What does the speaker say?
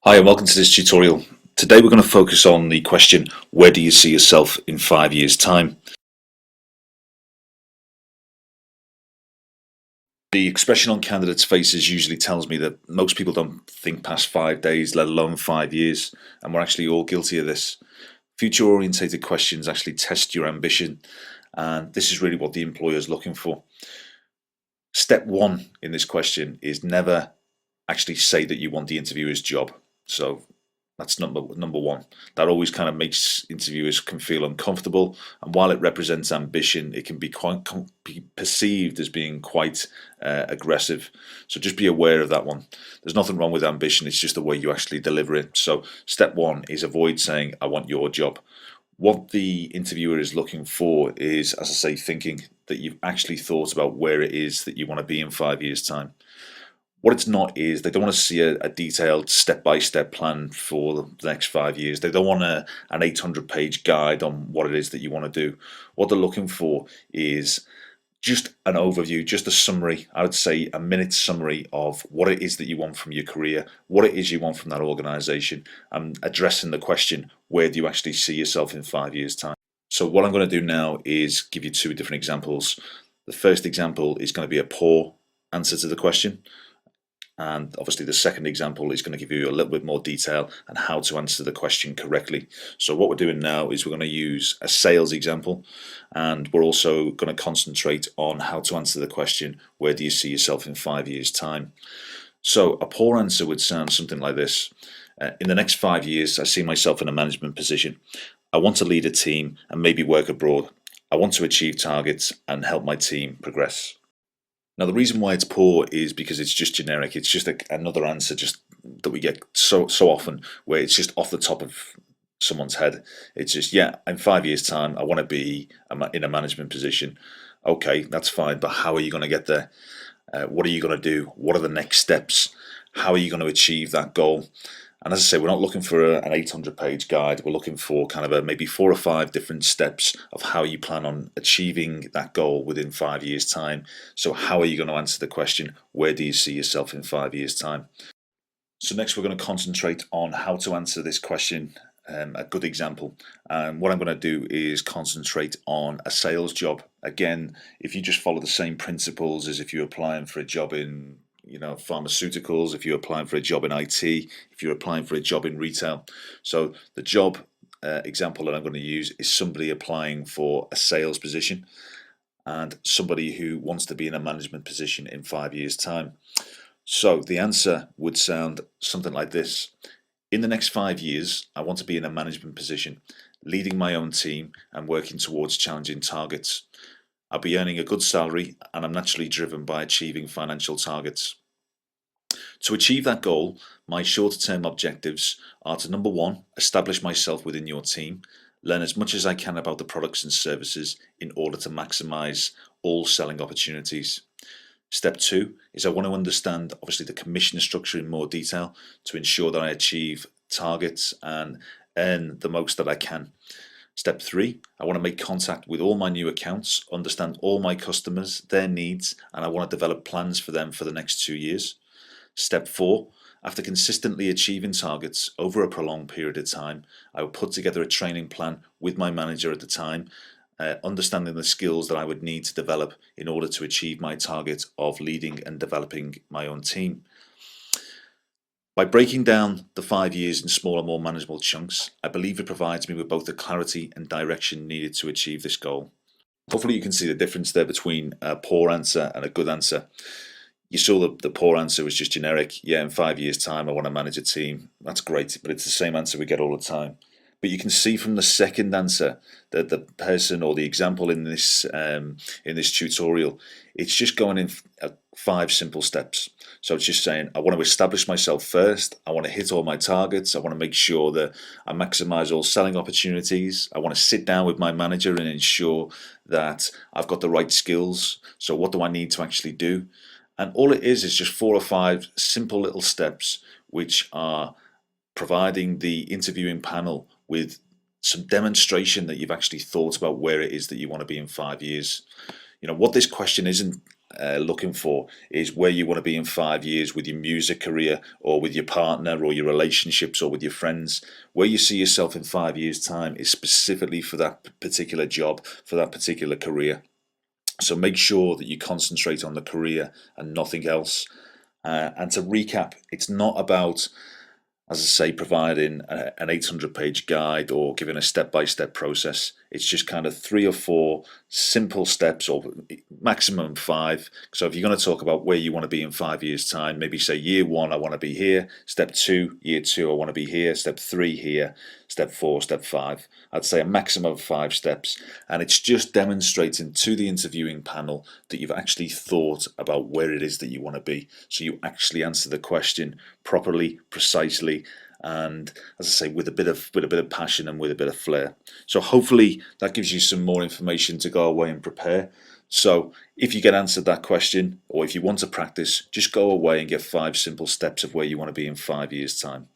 Hi and welcome to this tutorial. Today we're going to focus on the question, where do you see yourself in 5 years' time? The expression on candidates' faces usually tells me that most people don't think past 5 days, let alone 5 years, and we're actually all guilty of this. Future-orientated questions actually test your ambition, and this is really what the employer is looking for. Step one in this question is never actually say that you want the interviewer's job. So that's number one. That always kind of makes interviewers can feel uncomfortable, and while it represents ambition, it can be be perceived as being quite aggressive. So just be aware of that one. There's nothing wrong with ambition; it's just the way you actually deliver it. So step one is avoid saying "I want your job." What the interviewer is looking for is, as I say, thinking that you've actually thought about where it is that you want to be in 5 years' time. What it's not is they don't want to see a detailed step-by-step plan for the next 5 years. They don't want an 800-page guide on what it is that you want to do. What they're looking for is just an overview, just a summary. I would say a minute summary of what it is that you want from your career, what it is you want from that organization, and addressing the question, where do you actually see yourself in 5 years' time? So what I'm going to do now is give you two different examples. The first example is going to be a poor answer to the question. And obviously the second example is going to give you a little bit more detail on how to answer the question correctly. So what we're doing now is we're going to use a sales example, and we're also going to concentrate on how to answer the question, where do you see yourself in 5 years' time? So a poor answer would sound something like this. In the next 5 years, I see myself in a management position. I want to lead a team and maybe work abroad. I want to achieve targets and help my team progress. Now, the reason why it's poor is because it's just generic. It's just another answer just that we get so often, where it's just off the top of someone's head. It's just, yeah, in 5 years' time, I want to be in a management position. Okay, that's fine, but how are you going to get there? What are you going to do? What are the next steps? How are you going to achieve that goal? And as I say, we're not looking for an 800-page guide. We're looking for kind of maybe 4 or 5 different steps of how you plan on achieving that goal within 5 years' time. So how are you going to answer the question, where do you see yourself in 5 years' time? So next we're going to concentrate on how to answer this question, a good example. And what I'm going to do is concentrate on a sales job. Again, if you just follow the same principles as if you're applying for a job in pharmaceuticals, if you're applying for a job in IT, if you're applying for a job in retail. So the job example that I'm going to use is somebody applying for a sales position and somebody who wants to be in a management position in 5 years' time. So the answer would sound something like this. In the next 5 years, I want to be in a management position, leading my own team and working towards challenging targets. I'll be earning a good salary and I'm naturally driven by achieving financial targets. To achieve that goal, my shorter-term objectives are to, number one, establish myself within your team, learn as much as I can about the products and services in order to maximize all selling opportunities. Step two is I want to understand, obviously, the commission structure in more detail to ensure that I achieve targets and earn the most that I can. Step three, I want to make contact with all my new accounts, understand all my customers, their needs, and I want to develop plans for them for the next 2 years. Step four, after consistently achieving targets over a prolonged period of time, I will put together a training plan with my manager at the time, understanding the skills that I would need to develop in order to achieve my target of leading and developing my own team. By breaking down the 5 years in smaller, more manageable chunks, I believe it provides me with both the clarity and direction needed to achieve this goal. Hopefully you can see the difference there between a poor answer and a good answer. You saw the poor answer was just generic. Yeah, in 5 years' time I want to manage a team. That's great, but it's the same answer we get all the time. But you can see from the second answer that the person or the example in this tutorial, it's just going in 5 simple steps. So it's just saying, I want to establish myself first. I want to hit all my targets. I want to make sure that I maximize all selling opportunities. I want to sit down with my manager and ensure that I've got the right skills. So what do I need to actually do? And all it is just 4 or 5 simple little steps which are providing the interviewing panel with some demonstration that you've actually thought about where it is that you want to be in 5 years. You know, what this question isn't looking for is where you want to be in 5 years with your music career, or with your partner, or your relationships, or with your friends. Where you see yourself in 5 years' time is specifically for that particular job, for that particular career. So make sure that you concentrate on the career and nothing else. And to recap, it's not about, as I say, providing an 800-page guide or giving a step-by-step process. It's just kind of 3 or 4 simple steps, or maximum 5. So if you're going to talk about where you want to be in 5 years' time, maybe say year 1, I want to be here. Step 2, year 2, I want to be here. Step 3, here. Step 4, step 5. I'd say a maximum of 5 steps. And it's just demonstrating to the interviewing panel that you've actually thought about where it is that you want to be. So you actually answer the question properly, precisely, and, as I say, with a bit of passion and with a bit of flair. So hopefully that gives you some more information to go away and prepare. So if you get answered that question, or if you want to practice, just go away and get 5 simple steps of where you want to be in 5 years' time.